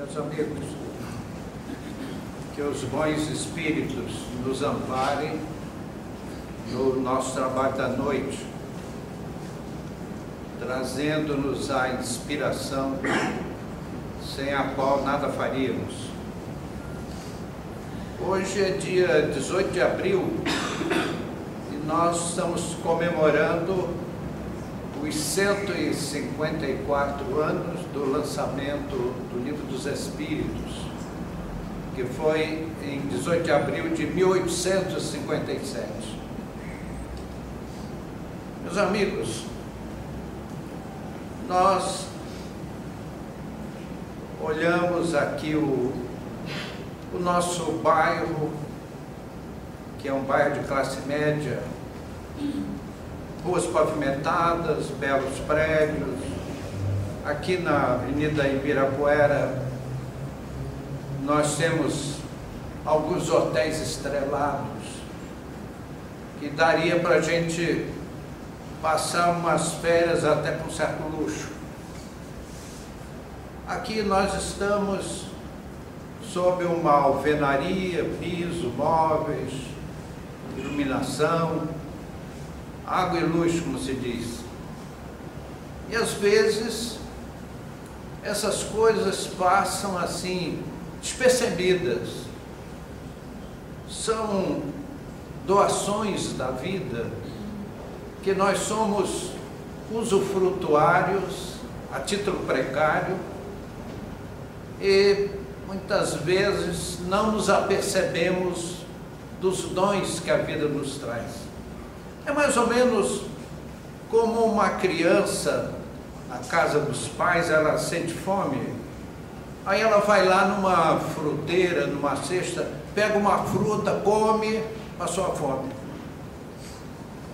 Meus amigos, que os bons espíritos nos amparem no nosso trabalho da noite, trazendo-nos a inspiração sem a qual nada faríamos. Hoje é dia 18 de abril e nós estamos comemorando os 154 anos do lançamento do Livro dos Espíritos, que foi em 18 de abril de 1857. Meus amigos, nós olhamos aqui o nosso bairro, que é um bairro de classe média, ruas pavimentadas, belos prédios. Aqui na Avenida Ibirapuera nós temos alguns hotéis estrelados que daria para a gente passar umas férias até com certo luxo. Aqui nós estamos sob uma alvenaria, piso, móveis, iluminação, água e luz, como se diz. E às vezes essas coisas passam assim, despercebidas. São doações da vida que nós somos usufrutuários a título precário e muitas vezes não nos apercebemos dos dons que a vida nos traz. É mais ou menos como uma criança na casa dos pais, ela sente fome, aí ela vai lá numa fruteira, numa cesta, pega uma fruta, come, passou a fome.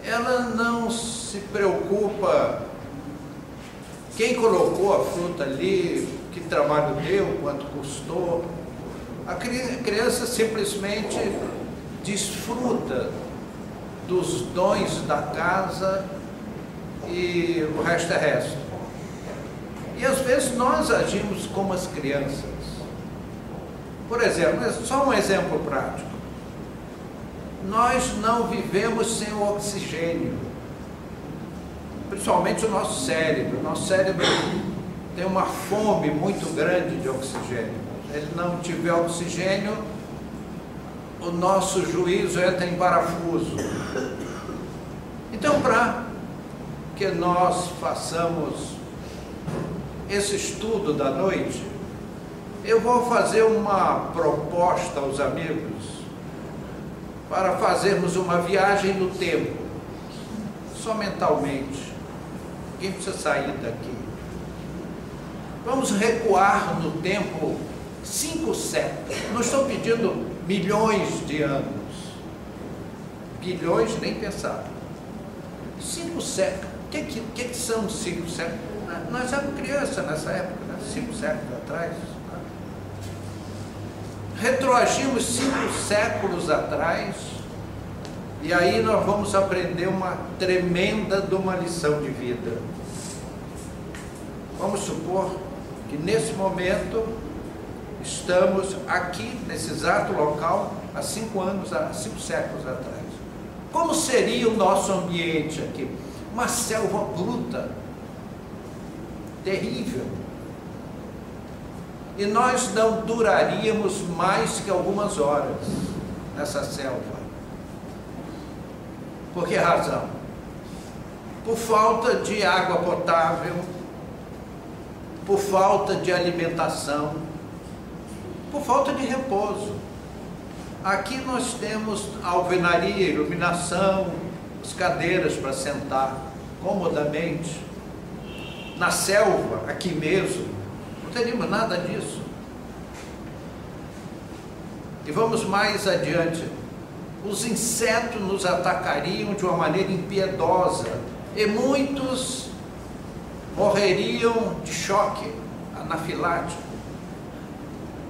Ela não se preocupa quem colocou a fruta ali, que trabalho deu, quanto custou. A criança simplesmente desfruta dos dons da casa e o resto é resto. E às vezes nós agimos como as crianças. Por exemplo, só um exemplo prático. Nós não vivemos sem o oxigênio, principalmente o nosso cérebro. O nosso cérebro tem uma fome muito grande de oxigênio. Se ele não tiver oxigênio, o nosso juízo entra em parafuso. Então, para que nós façamos esse estudo da noite, eu vou fazer uma proposta aos amigos para fazermos uma viagem no tempo, só mentalmente. Ninguém precisa sair daqui. Vamos recuar no tempo 5 séculos. Não estou pedindo milhões de anos. Bilhões, nem pensar. 5 séculos. O que são 5 séculos? Nós éramos crianças nessa época, né? 5 séculos atrás. Retroagimos 5 séculos atrás e aí nós vamos aprender uma tremenda de uma lição de vida. Vamos supor que nesse momento estamos aqui, nesse exato local, há 5 séculos atrás. Como seria o nosso ambiente aqui? Uma selva bruta, terrível. E nós não duraríamos mais que algumas horas nessa selva. Por que razão? Por falta de água potável, por falta de alimentação, por falta de repouso. Aqui nós temos alvenaria, iluminação, as cadeiras para sentar comodamente. Na selva, aqui mesmo, não teríamos nada disso. E vamos mais adiante. Os insetos nos atacariam de uma maneira impiedosa e muitos morreriam de choque anafilático.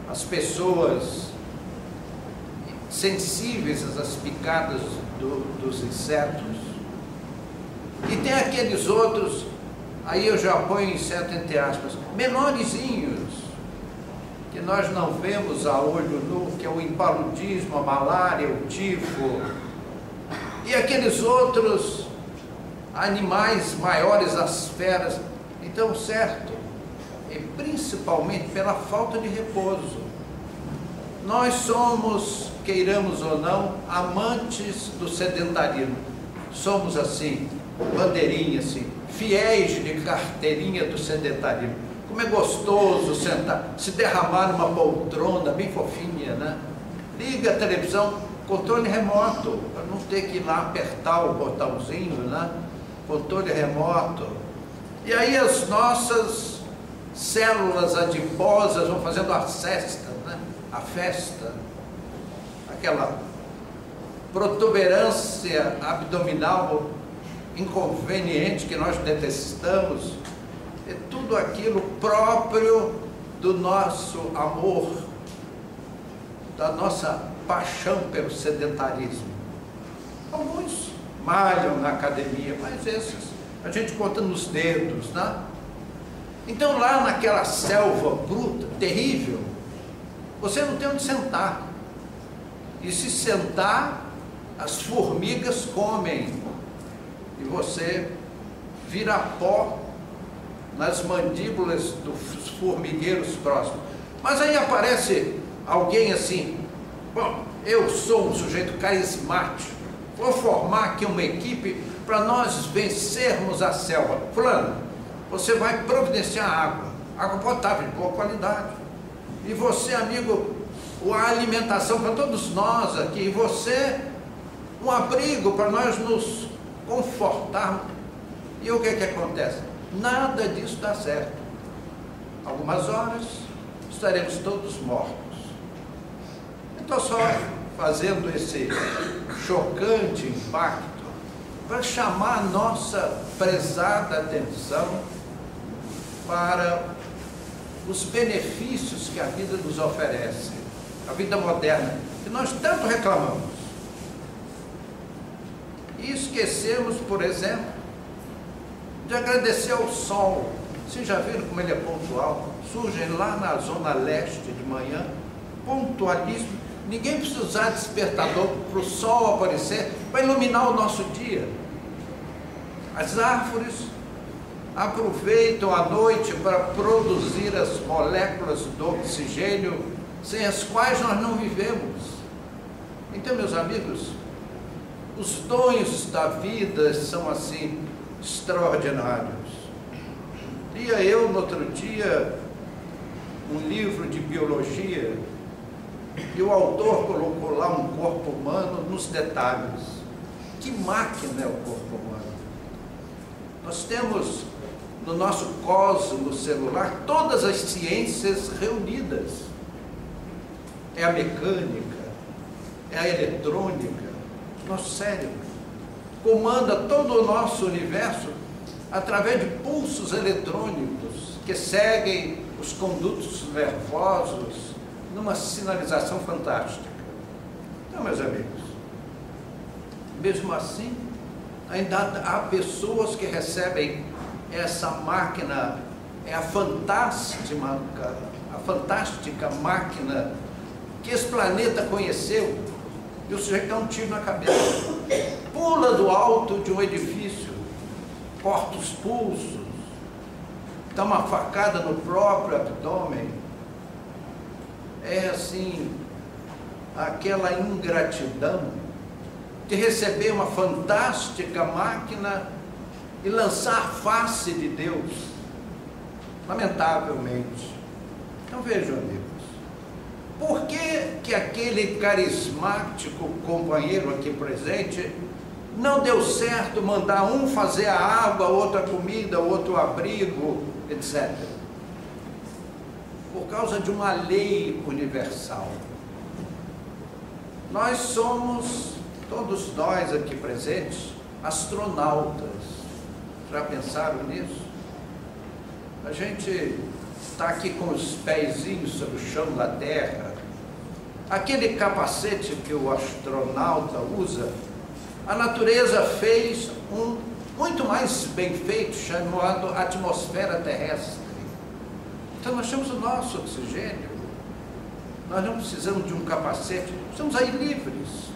As pessoas sensíveis às picadas dos insetos. E tem aqueles outros, aí eu já ponho inseto entre aspas, menorzinhos, que nós não vemos a olho nu, que é o impaludismo, a malária, o tifo, e aqueles outros animais maiores, as feras. Então, certo, e principalmente pela falta de repouso. Nós somos, queiramos ou não, amantes do sedentarismo. Somos assim, bandeirinha assim, fiéis de carteirinha do sedentarismo. Como é gostoso sentar, se derramar numa poltrona bem fofinha, né? Liga a televisão, controle remoto, para não ter que ir lá apertar o botãozinho, né? Controle remoto. E aí as nossas células adiposas vão fazendo a cesta, né? A festa, aquela protuberância abdominal inconveniente que nós detestamos, é tudo aquilo próprio do nosso amor, da nossa paixão pelo sedentarismo. Alguns malham na academia, mas esses a gente conta nos dedos, né? Então lá naquela selva bruta, terrível, você não tem onde sentar. E se sentar, as formigas comem. E você vira pó nas mandíbulas dos formigueiros próximos. Mas aí aparece alguém assim: bom, eu sou um sujeito carismático, vou formar aqui uma equipe para nós vencermos a selva. Fulano, você vai providenciar água potável de boa qualidade. E você, amigo, a alimentação para todos nós aqui. E você, um abrigo para nós nos confortarmos. E o que é que acontece? Nada disso dá certo. Algumas horas estaremos todos mortos. Então, só fazendo esse chocante impacto para chamar a nossa prezada atenção para os benefícios que a vida nos oferece, a vida moderna, que nós tanto reclamamos. E esquecemos, por exemplo, de agradecer ao sol. Vocês já viram como ele é pontual? Surge lá na zona leste de manhã, pontualíssimo. Ninguém precisa usar despertador para o sol aparecer, para iluminar o nosso dia. As árvores aproveitam a noite para produzir as moléculas do oxigênio, sem as quais nós não vivemos. Então, meus amigos, os dons da vida são assim extraordinários. Lia eu no outro dia um livro de biologia e o autor colocou lá um corpo humano nos detalhes. Que máquina é o corpo humano? Nós temos no nosso cosmo celular todas as ciências reunidas. É a mecânica, é a eletrônica. Nosso cérebro comanda todo o nosso universo através de pulsos eletrônicos que seguem os condutos nervosos numa sinalização fantástica. Então, meus amigos, mesmo assim, ainda há pessoas que recebem essa máquina, é a fantástica máquina que esse planeta conheceu, e o sujeito dá um tiro na cabeça, pula do alto de um edifício, corta os pulsos, dá uma facada no próprio abdômen. É assim, aquela ingratidão de receber uma fantástica máquina e lançar a face de Deus, lamentavelmente. Então vejam, amigos, por que aquele carismático companheiro aqui presente não deu certo mandar um fazer a água, outro a comida, outro o abrigo, etc.? Por causa de uma lei universal. Nós somos, todos nós aqui presentes, astronautas. Já pensaram nisso? A gente está aqui com os pezinhos sobre o chão da Terra. Aquele capacete que o astronauta usa, a natureza fez um muito mais bem feito, chamado atmosfera terrestre. Então nós temos o nosso oxigênio, Nós não precisamos de um capacete, estamos aí livres.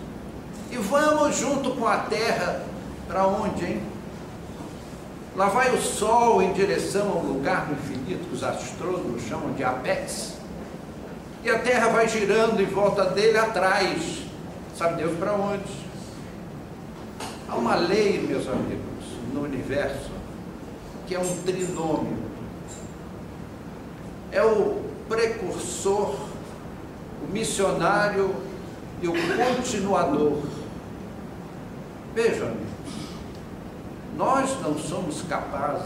E vamos junto com a Terra, para onde, hein? Lá vai o Sol em direção ao lugar do infinito que os astrônomos chamam de apex. E a Terra vai girando em volta dele atrás. Sabe Deus para onde? Há uma lei, meus amigos, no universo, que é um trinômio. É o precursor, o missionário e o continuador. Vejam, nós não somos capazes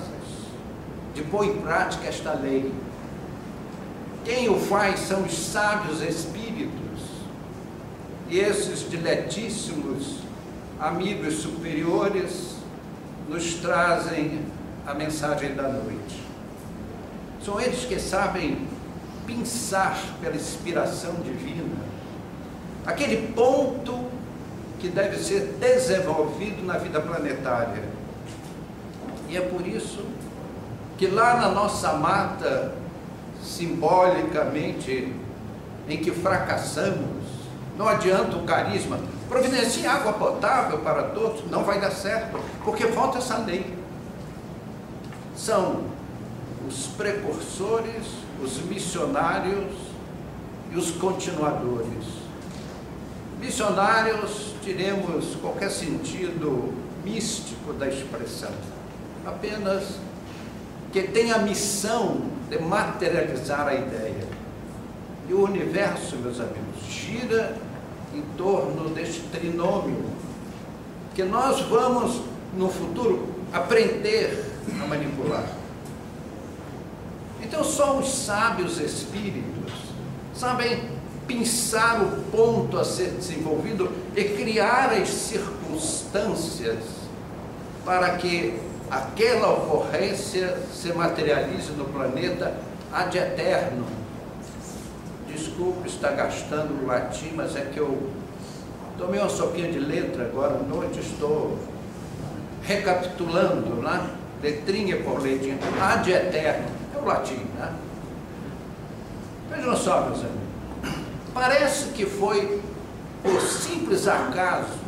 de pôr em prática esta lei. Quem o faz são os sábios espíritos e esses diletíssimos amigos superiores nos trazem a mensagem da noite. São eles que sabem pensar pela inspiração divina aquele ponto que deve ser desenvolvido na vida planetária. E é por isso que lá na nossa mata, simbolicamente, em que fracassamos, não adianta o carisma, providencie água potável para todos, não vai dar certo, porque falta essa lei. São os precursores, os missionários e os continuadores. Missionários, tiremos qualquer sentido místico da expressão, apenas que tem a missão de materializar a ideia. E o universo, meus amigos, gira em torno deste trinômio, que nós vamos, no futuro, aprender a manipular. Então, só os sábios espíritos sabem pensar o ponto a ser desenvolvido e criar as circunstâncias para que aquela ocorrência se materialize no planeta ad eterno. Desculpe estar gastando o latim, mas é que eu tomei uma sopinha de letra agora à noite, estou recapitulando, né? Letrinha por letrinha, ad eterno, é o latim, né? Vejam só, meus amigos, parece que foi por simples acaso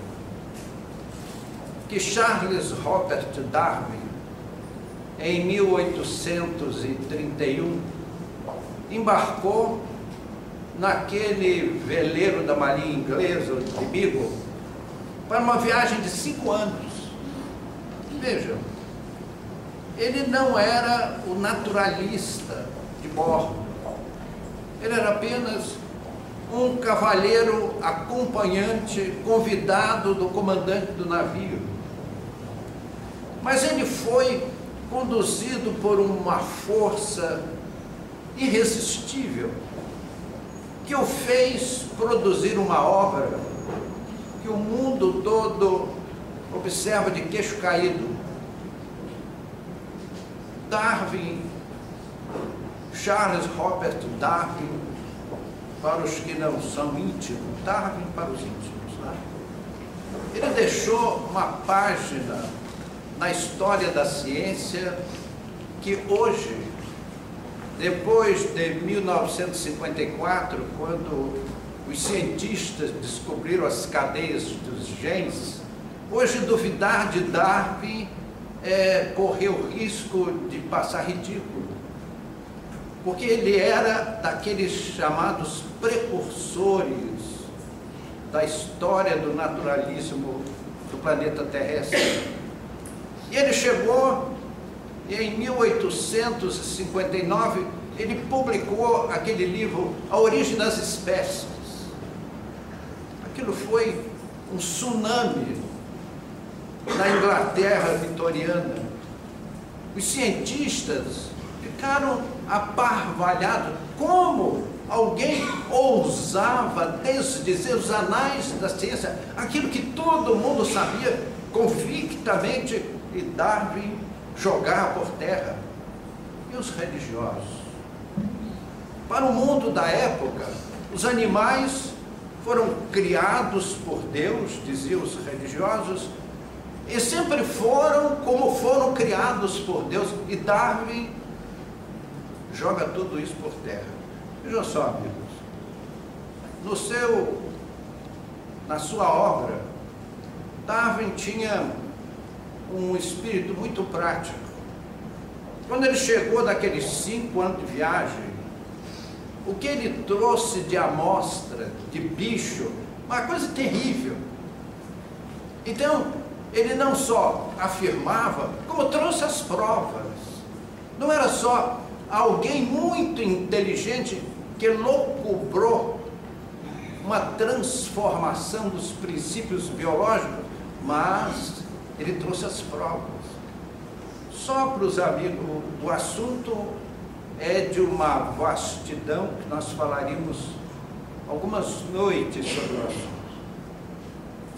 que Charles Robert Darwin, em 1831, embarcou naquele veleiro da marinha inglesa, de Beagle, para uma viagem de 5 anos. Vejam, ele não era o naturalista de bordo, ele era apenas um cavalheiro acompanhante, convidado do comandante do navio. Mas ele foi conduzido por uma força irresistível, que o fez produzir uma obra que o mundo todo observa de queixo caído. Darwin, Charles Robert Darwin, para os que não são íntimos, Darwin para os íntimos, né? Ele deixou uma página na história da ciência que hoje, depois de 1954, quando os cientistas descobriram as cadeias dos genes, hoje duvidar de Darwin é correr o risco de passar ridículo, porque ele era daqueles chamados precursores da história do naturalismo do planeta terrestre. E ele chegou, e em 1859, ele publicou aquele livro, A Origem das Espécies. Aquilo foi um tsunami na Inglaterra vitoriana. Os cientistas ficaram aparvalhados. Como alguém ousava desdizer os anais da ciência, aquilo que todo mundo sabia convictamente, e Darwin jogar por terra? E os religiosos? Para o mundo da época, os animais foram criados por Deus, diziam os religiosos, e sempre foram como foram criados por Deus, e Darwin joga tudo isso por terra. Vejam só, amigos, na sua obra, Darwin tinha um espírito muito prático. Quando ele chegou daqueles 5 anos de viagem, o que ele trouxe de amostra, de bicho, uma coisa terrível. Então, ele não só afirmava, como trouxe as provas. Não era só alguém muito inteligente que locubrou uma transformação dos princípios biológicos, mas ele trouxe as provas. Só para os amigos, o assunto é de uma vastidão que nós falaríamos algumas noites sobre o assunto.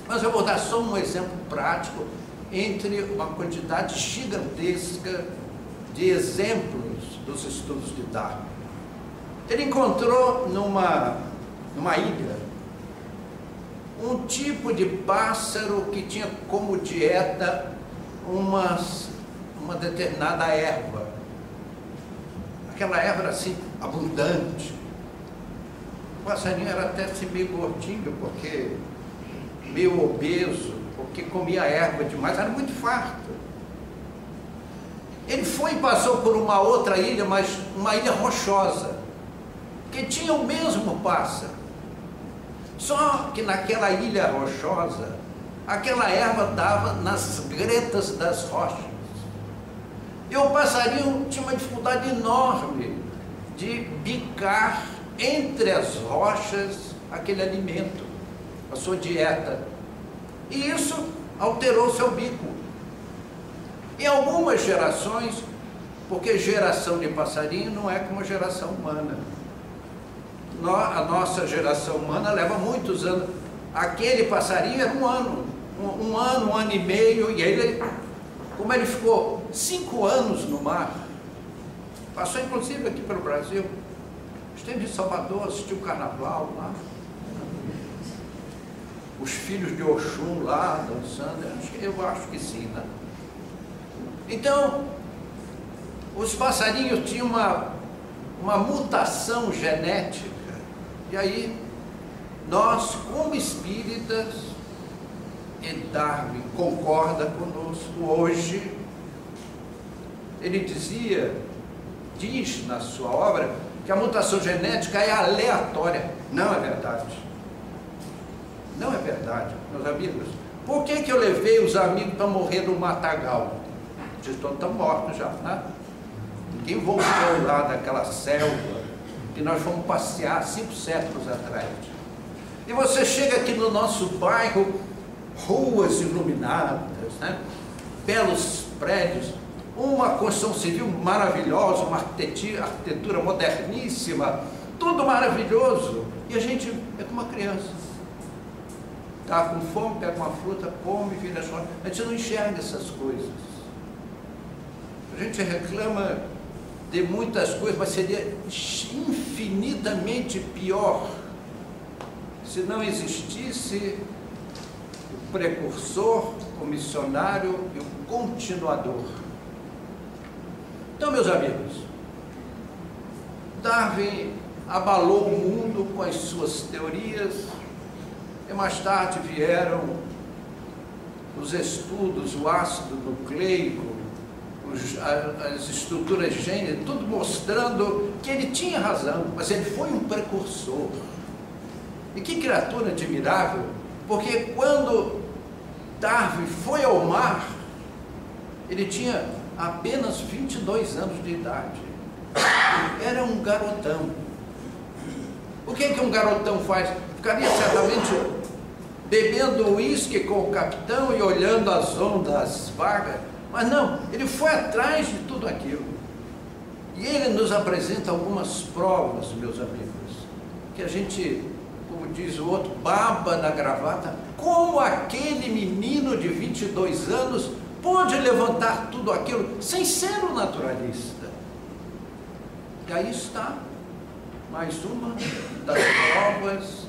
Mas eu vou dar só um exemplo prático entre uma quantidade gigantesca de exemplos dos estudos de Darwin. Ele encontrou numa ilha um tipo de pássaro que tinha como dieta uma determinada erva. Aquela erva era assim, abundante. O passarinho era até assim meio gordinho, porque meio obeso, porque comia erva demais, era muito farto. Ele foi e passou por uma outra ilha, mas uma ilha rochosa, que tinha o mesmo pássaro. Só que naquela ilha rochosa, aquela erva dava nas gretas das rochas. E o passarinho tinha uma dificuldade enorme de bicar entre as rochas aquele alimento, a sua dieta. E isso alterou seu bico. Em algumas gerações, porque geração de passarinho não é como a geração humana. A nossa geração humana leva muitos anos. Aquele passarinho era um ano e meio, e ele, como ele ficou 5 anos no mar, passou inclusive aqui pelo Brasil, esteve em Salvador, assistiu o carnaval lá, os filhos de Oxum lá dançando, eu acho que sim, né? Então, os passarinhos tinham uma mutação genética, e aí nós, como espíritas, e Darwin concorda conosco hoje, ele diz na sua obra que a mutação genética é aleatória. Não é verdade. Não é verdade, meus amigos. Por que eu levei os amigos para morrer no matagal? Eles estão mortos já, né? Ninguém voltou lá daquela selva que nós fomos passear 5 séculos atrás. E você chega aqui no nosso bairro, ruas iluminadas, né? Belos prédios, uma construção civil maravilhosa, uma arquitetura moderníssima, tudo maravilhoso. E a gente é como uma criança. Está com fome, pega uma fruta, come, vira só. A gente não enxerga essas coisas. A gente reclama de muitas coisas, mas seria infinitamente pior se não existisse o precursor, o missionário e o continuador. Então, meus amigos, Darwin abalou o mundo com as suas teorias, e mais tarde vieram os estudos, o ácido nucleico, as estruturas gênicas, tudo mostrando que ele tinha razão, mas ele foi um precursor. E que criatura admirável, porque quando Darwin foi ao mar, ele tinha apenas 22 anos de idade. Era um garotão. O que um garotão faz? Ficaria certamente bebendo uísque com o capitão e olhando as ondas vagas. Mas não, ele foi atrás de tudo aquilo. E ele nos apresenta algumas provas, meus amigos, que a gente, como diz o outro, baba na gravata. Como aquele menino de 22 anos pôde levantar tudo aquilo sem ser um naturalista? E aí está mais uma das provas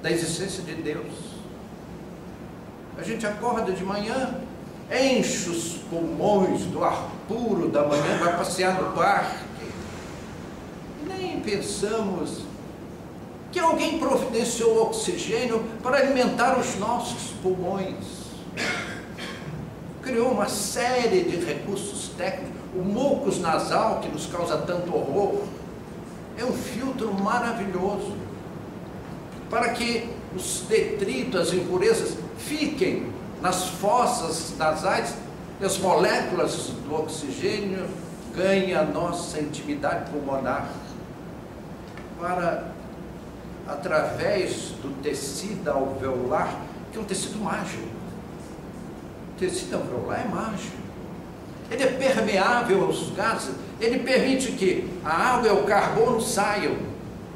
da existência de Deus. A gente acorda de manhã, enche os pulmões do ar puro da manhã, vai passear no parque, e nem pensamos que alguém providenciou oxigênio para alimentar os nossos pulmões. Criou uma série de recursos técnicos, o mucus nasal, que nos causa tanto horror, é um filtro maravilhoso, para que os detritos, as impurezas, fiquem nas fossas nasais, e as moléculas do oxigênio ganham a nossa intimidade pulmonar, para, através do tecido alveolar, que é um tecido mágico. O tecido alveolar é mágico. Ele é permeável aos gases, ele permite que a água e o carbono saiam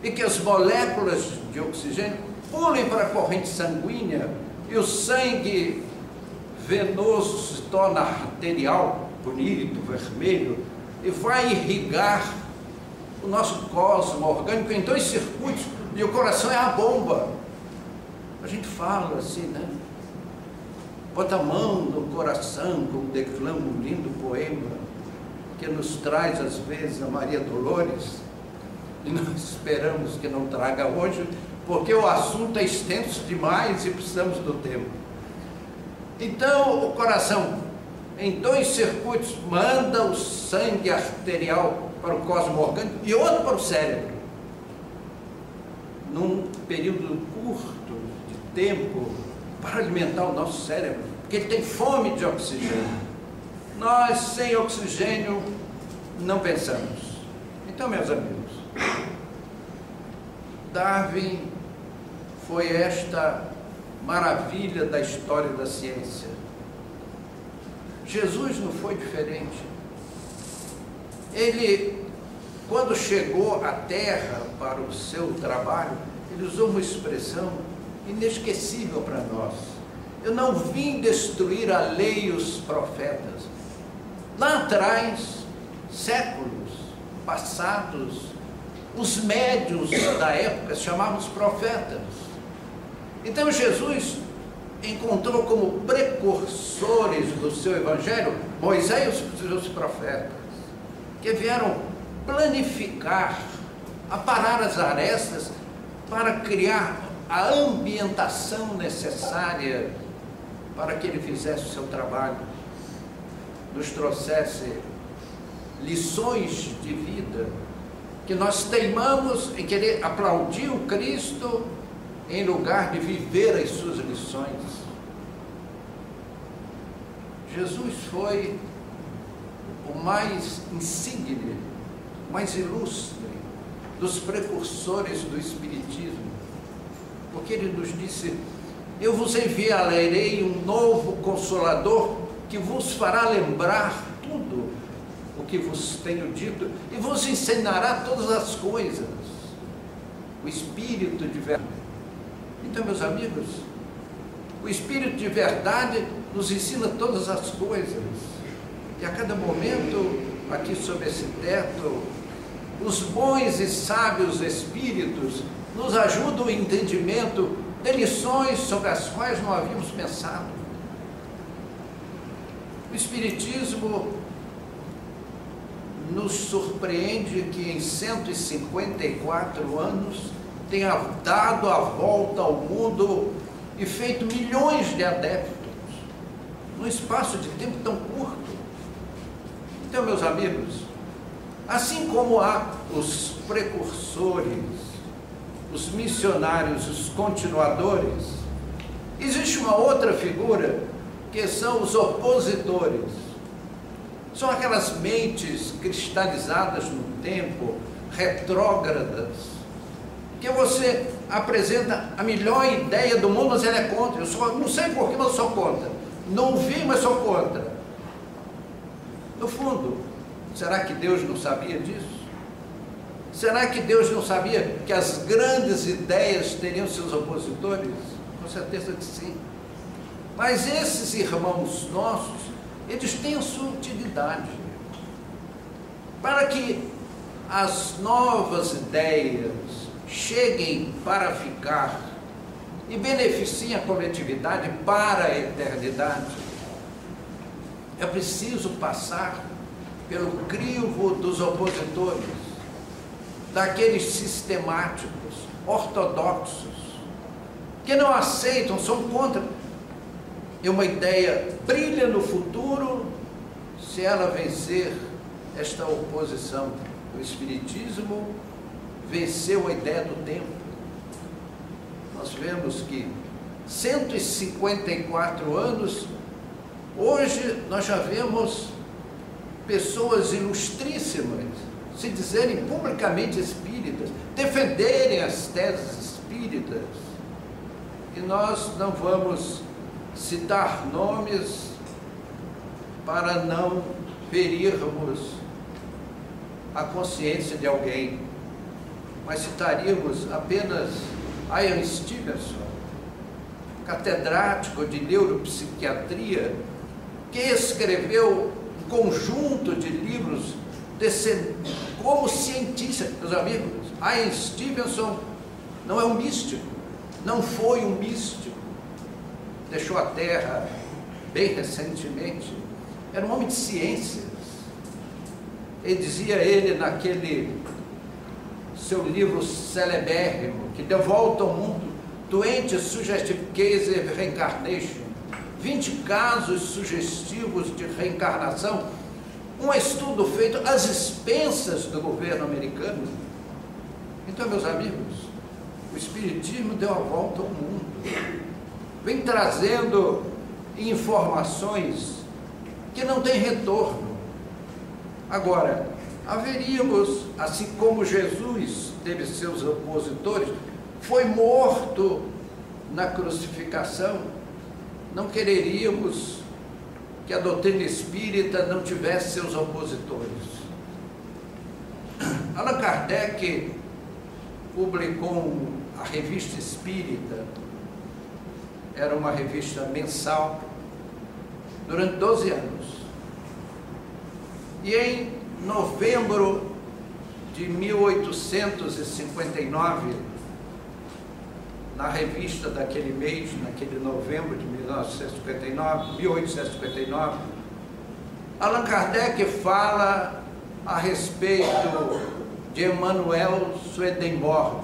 e que as moléculas de oxigênio pulem para a corrente sanguínea e o sangue venoso se torna arterial, bonito, vermelho, e vai irrigar o nosso cosmo orgânico em 2 circuitos, e o coração é a bomba. A gente fala assim, né? Bota a mão no coração, como declama um lindo poema que nos traz às vezes a Maria Dolores, e nós esperamos que não traga hoje, porque o assunto é extenso demais e precisamos do tempo. Então, o coração, em 2 circuitos, manda o sangue arterial para o cosmo orgânico e outro para o cérebro. Num período curto de tempo, para alimentar o nosso cérebro, porque ele tem fome de oxigênio. Nós, sem oxigênio, não pensamos. Então, meus amigos, Darwin foi esta maravilha da história da ciência. Jesus não foi diferente. Ele, quando chegou à Terra para o seu trabalho, ele usou uma expressão inesquecível para nós: eu não vim destruir a lei e os profetas. Lá atrás, séculos passados, os médiuns da época se chamavam os profetas. Então Jesus encontrou como precursores do seu evangelho Moisés e os profetas, que vieram planificar, aparar as arestas para criar a ambientação necessária para que ele fizesse o seu trabalho, nos trouxesse lições de vida, que nós teimamos em querer aplaudir o Cristo em lugar de viver as suas lições. Jesus foi o mais insigne, o mais ilustre dos precursores do Espiritismo, porque ele nos disse: eu vos enviarei um novo Consolador que vos fará lembrar tudo o que vos tenho dito e vos ensinará todas as coisas. O Espírito de verdade. Então, meus amigos, o Espírito de verdade nos ensina todas as coisas. E a cada momento, aqui sob esse teto, os bons e sábios Espíritos nos ajudam no entendimento de lições sobre as quais não havíamos pensado. O Espiritismo nos surpreende que em 154 anos tenha dado a volta ao mundo e feito milhões de adeptos num espaço de tempo tão curto. Então, meus amigos, assim como há os precursores, os missionários, os continuadores, existe uma outra figura que são os opositores. São aquelas mentes cristalizadas no tempo, retrógradas, que você apresenta a melhor ideia do mundo, mas ela é contra. Eu só, não sei porquê, mas eu sou contra. Não vi, mas sou contra. No fundo, será que Deus não sabia disso? Será que Deus não sabia que as grandes ideias teriam seus opositores? Com certeza que sim. Mas esses irmãos nossos, eles têm a sua utilidade. Para que as novas ideias cheguem para ficar e beneficiem a coletividade para a eternidade, é preciso passar pelo crivo dos opositores. daqueles sistemáticos, ortodoxos, que não aceitam, são contra. E uma ideia brilha no futuro se ela vencer esta oposição. O Espiritismo venceu a ideia do tempo. Nós vemos que 154 anos, hoje nós já vemos pessoas ilustríssimas se dizerem publicamente espíritas, defenderem as teses espíritas. E nós não vamos citar nomes para não ferirmos a consciência de alguém, mas citaríamos apenas Ian Stevenson, catedrático de neuropsiquiatria, que escreveu um conjunto de livros como cientista. Meus amigos, Ian Stevenson não é um místico, não foi um místico, deixou a Terra bem recentemente, era um homem de ciências. Ele dizia, naquele seu livro celebérrimo, que deu volta ao mundo, 20 Suggestive Cases of Reincarnation, 20 casos sugestivos de reencarnação, um estudo feito às expensas do governo americano. Então, meus amigos, o Espiritismo deu a volta ao mundo, vem trazendo informações que não têm retorno. Agora, haveríamos, assim como Jesus teve seus opositores, foi morto na crucificação, não quereríamos que a doutrina espírita não tivesse seus opositores. Allan Kardec publicou a Revista Espírita, era uma revista mensal, durante 12 anos. E em novembro de 1859, na revista daquele mês, naquele novembro de 1859, Allan Kardec fala a respeito de Emanuel Swedenborg,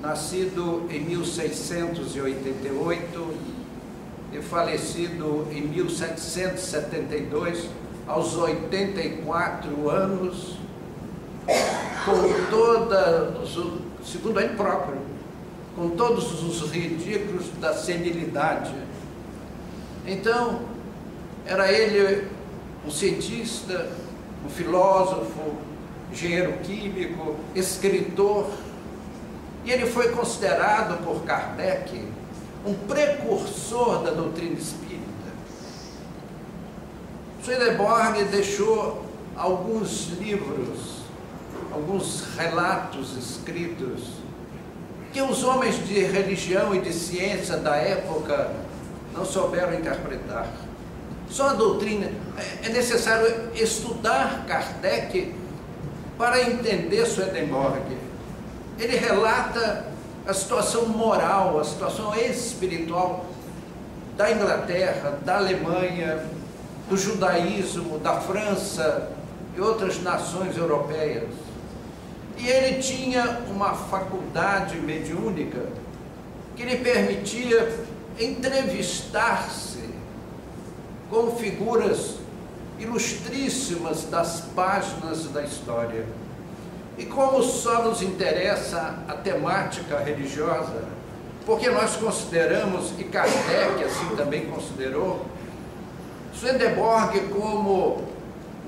nascido em 1688 e falecido em 1772, aos 84 anos, com segundo ele próprio, com todos os ridículos da senilidade. Então, era ele um cientista, um filósofo, engenheiro químico, escritor, e ele foi considerado por Kardec um precursor da doutrina espírita. Swedenborg deixou alguns livros, alguns relatos escritos, que os homens de religião e de ciência da época não souberam interpretar. Só a doutrina, é necessário estudar Kardec para entender Swedenborg. Ele relata a situação moral, a situação espiritual da Inglaterra, da Alemanha, do judaísmo, da França e outras nações europeias. E ele tinha uma faculdade mediúnica que lhe permitia entrevistar-se com figuras ilustríssimas das páginas da história. E como só nos interessa a temática religiosa, porque nós consideramos, e Kardec assim também considerou, Swedenborg como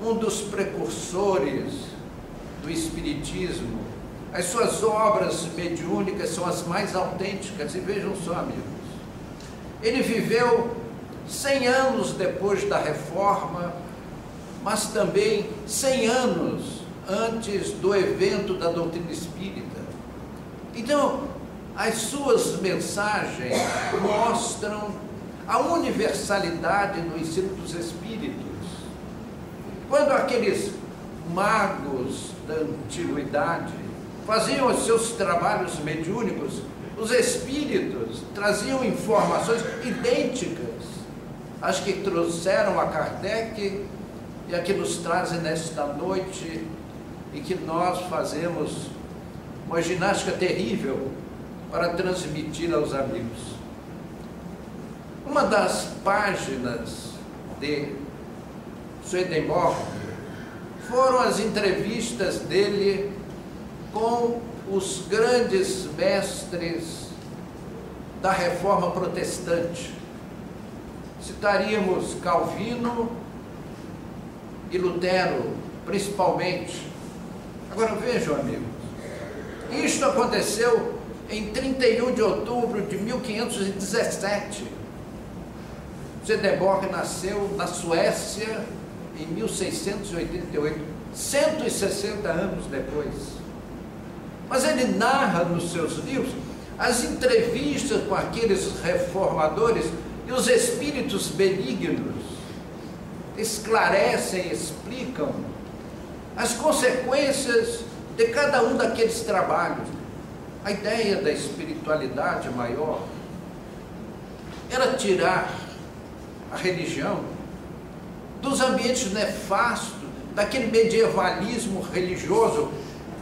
um dos precursores do Espiritismo. As suas obras mediúnicas são as mais autênticas, e vejam só, amigos, ele viveu 100 anos depois da Reforma, mas também 100 anos antes do evento da doutrina espírita. Então, as suas mensagens mostram a universalidade do ensino dos espíritos. Quando aqueles magos da antiguidade faziam os seus trabalhos mediúnicos, os espíritos traziam informações idênticas às que trouxeram a Kardec e a que nos trazem nesta noite e que nós fazemos uma ginástica terrível para transmitir aos amigos. Uma das páginas de Swedenborg foram as entrevistas dele com os grandes mestres da Reforma Protestante. Citaríamos Calvino e Lutero, principalmente. Agora vejam, amigos, isto aconteceu em 31 de outubro de 1517. Swedenborg nasceu na Suécia em 1688, 160 anos depois. Mas ele narra nos seus livros as entrevistas com aqueles reformadores e os espíritos benignos esclarecem, explicam as consequências de cada um daqueles trabalhos. A ideia da espiritualidade maior era tirar a religião dos ambientes nefastos, daquele medievalismo religioso,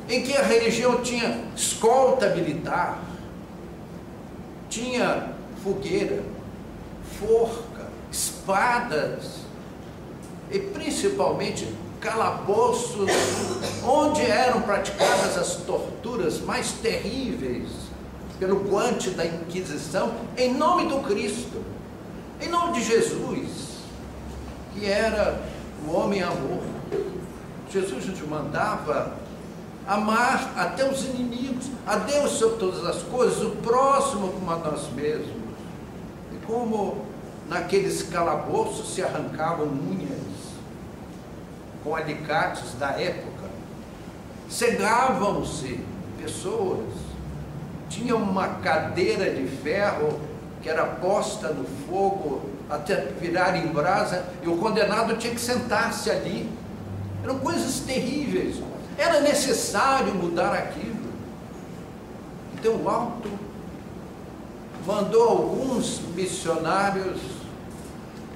em que a religião tinha escolta militar, tinha fogueira, forca, espadas e principalmente calabouços, onde eram praticadas as torturas mais terríveis pelo guante da Inquisição, em nome do Cristo, em nome de Jesus, que era o homem amor. Jesus nos mandava amar até os inimigos, a Deus sobre todas as coisas, o próximo como a nós mesmos. E como naqueles calabouços se arrancavam unhas com alicates da época, cegavam-se pessoas, tinha uma cadeira de ferro que era posta no fogo até virar em brasa, e o condenado tinha que sentar-se ali. Eram coisas terríveis. Era necessário mudar aquilo. Então o alto mandou alguns missionários,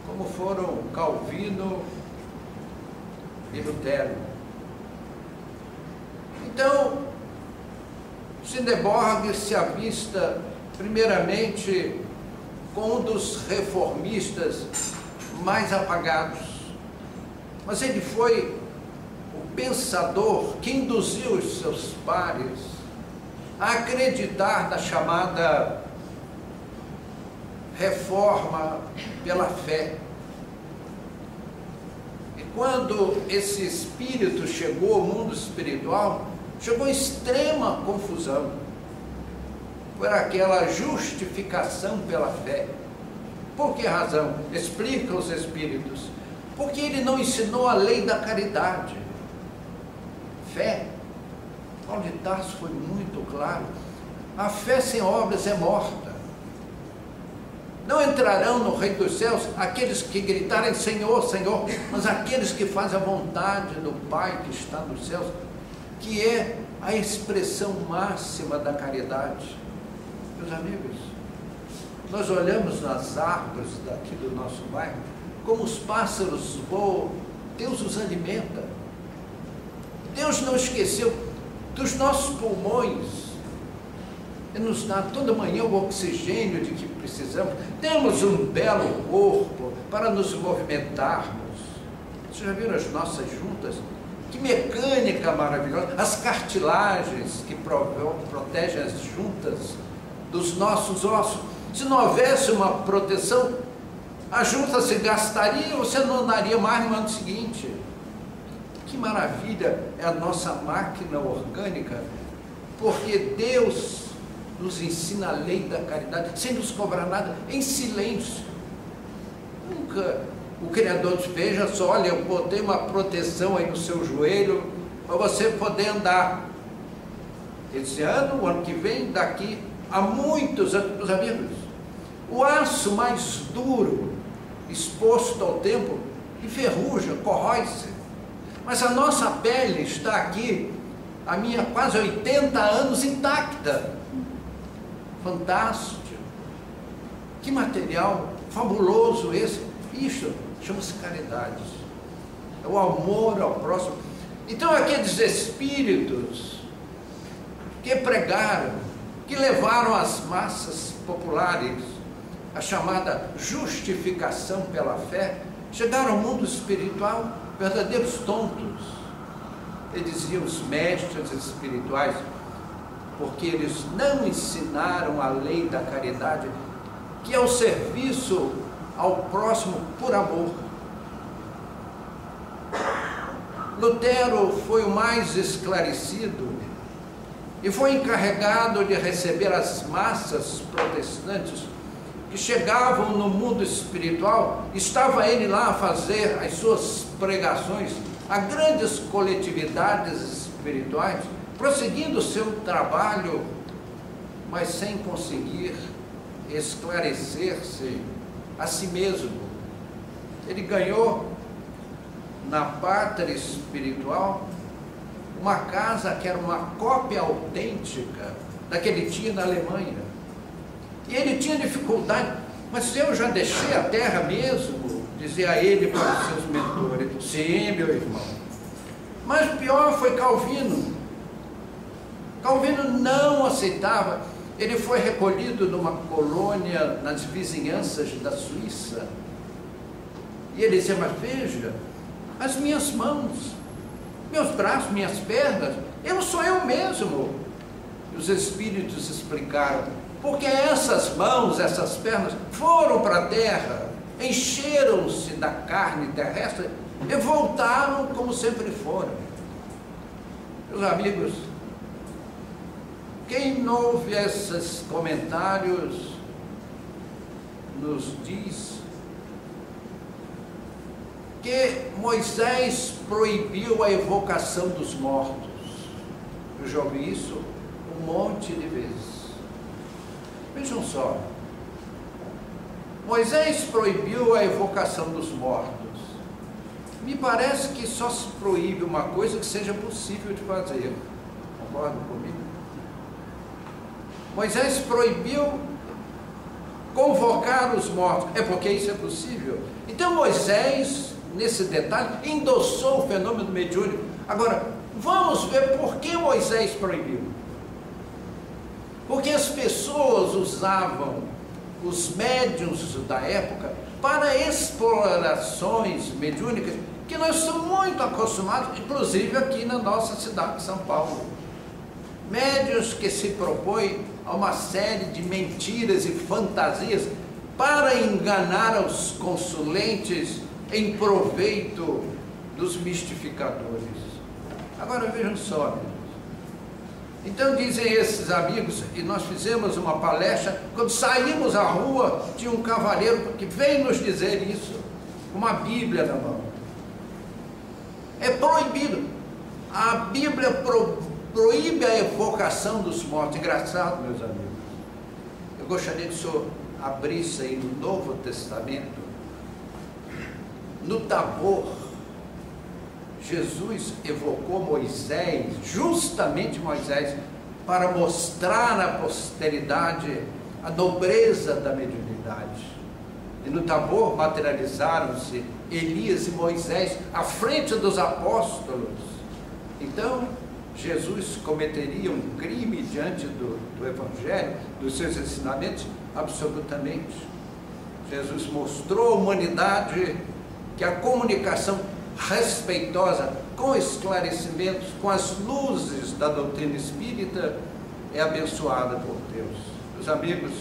como foram Calvino e Lutero. Então Swedenborg se avista primeiramente com um dos reformistas mais apagados, mas ele foi o pensador que induziu os seus pares a acreditar na chamada reforma pela fé. E quando esse espírito chegou ao mundo espiritual, chegou em extrema confusão por aquela justificação pela fé. Por que razão? Explica os espíritos. Porque ele não ensinou a lei da caridade. Fé. Paulo de Tarso foi muito claro. A fé sem obras é morta. Não entrarão no reino dos céus aqueles que gritarem Senhor, Senhor, mas aqueles que fazem a vontade do Pai que está nos céus, que é a expressão máxima da caridade. Meus amigos, nós olhamos nas árvores daqui do nosso bairro, como os pássaros voam, Deus os alimenta. Deus não esqueceu dos nossos pulmões, Ele nos dá toda manhã o oxigênio de que precisamos. Temos um belo corpo para nos movimentarmos. Vocês já viram as nossas juntas? Que mecânica maravilhosa! As cartilagens que protegem as juntas dos nossos ossos. Se não houvesse uma proteção, a junta se gastaria e você não andaria mais no ano seguinte. Que maravilha é a nossa máquina orgânica, porque Deus nos ensina a lei da caridade, sem nos cobrar nada, em silêncio. Nunca o Criador diz, veja só, olha, eu botei uma proteção aí no seu joelho, para você poder andar. Esse ano, o ano que vem, daqui a muitos anos, meus amigos, o aço mais duro, exposto ao tempo, enferruja, corrói-se. Mas a nossa pele está aqui, a minha quase 80 anos intacta. Fantástico. Que material fabuloso esse. Isso chama-se caridade. É o amor ao próximo. Então aqueles espíritos que pregaram, que levaram às massas populares a chamada justificação pela fé, chegaram ao mundo espiritual verdadeiros tontos. Eles diziam os mestres espirituais, porque eles não ensinaram a lei da caridade, que é o serviço ao próximo por amor. Lutero foi o mais esclarecido e foi encarregado de receber as massas protestantes que chegavam no mundo espiritual. Estava ele lá a fazer as suas pregações a grandes coletividades espirituais, prosseguindo o seu trabalho, mas sem conseguir esclarecer-se a si mesmo. Ele ganhou na pátria espiritual uma casa que era uma cópia autêntica da que ele tinha na Alemanha. E ele tinha dificuldade, mas eu já deixei a terra mesmo, dizia ele para os seus mentores. Sim, meu irmão. Mas pior foi Calvino. Calvino não aceitava. Ele foi recolhido numa colônia nas vizinhanças da Suíça. E ele dizia, mas veja, as minhas mãos, meus braços, minhas pernas, eu sou eu mesmo. E os espíritos explicaram, porque essas mãos, essas pernas foram para a terra, encheram-se da carne terrestre e voltaram como sempre foram. Meus amigos, quem ouve esses comentários nos diz que Moisés proibiu a evocação dos mortos. Eu já ouvi isso um monte de vezes. Vejam só, Moisés proibiu a evocação dos mortos. Me parece que só se proíbe uma coisa que seja possível de fazer. Concordam comigo? Moisés proibiu convocar os mortos. É porque isso é possível. Então Moisés, nesse detalhe, endossou o fenômeno mediúnico. Agora, vamos ver por que Moisés proibiu. Porque as pessoas usavam os médiuns da época para explorações mediúnicas que nós somos muito acostumados, inclusive aqui na nossa cidade de São Paulo. Médiuns que se propõem a uma série de mentiras e fantasias para enganar os consulentes em proveito dos mistificadores. Agora vejam só, então dizem esses amigos, e nós fizemos uma palestra, quando saímos à rua, tinha um cavaleiro que veio nos dizer isso, com uma Bíblia na mão. É proibido, a Bíblia proíbe a evocação dos mortos. Engraçado, meus amigos, eu gostaria que o senhor abrisse aí no Novo Testamento, no Tabor. Jesus evocou Moisés, justamente Moisés, para mostrar à posteridade a nobreza da mediunidade. E no Tabor materializaram-se Elias e Moisés à frente dos apóstolos. Então, Jesus cometeria um crime diante do Evangelho, dos seus ensinamentos? Absolutamente. Jesus mostrou à humanidade que a comunicação respeitosa, com esclarecimentos, com as luzes da doutrina espírita, é abençoada por Deus. Meus amigos,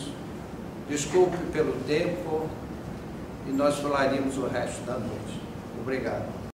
desculpe pelo tempo, e nós falaríamos o resto da noite. Obrigado.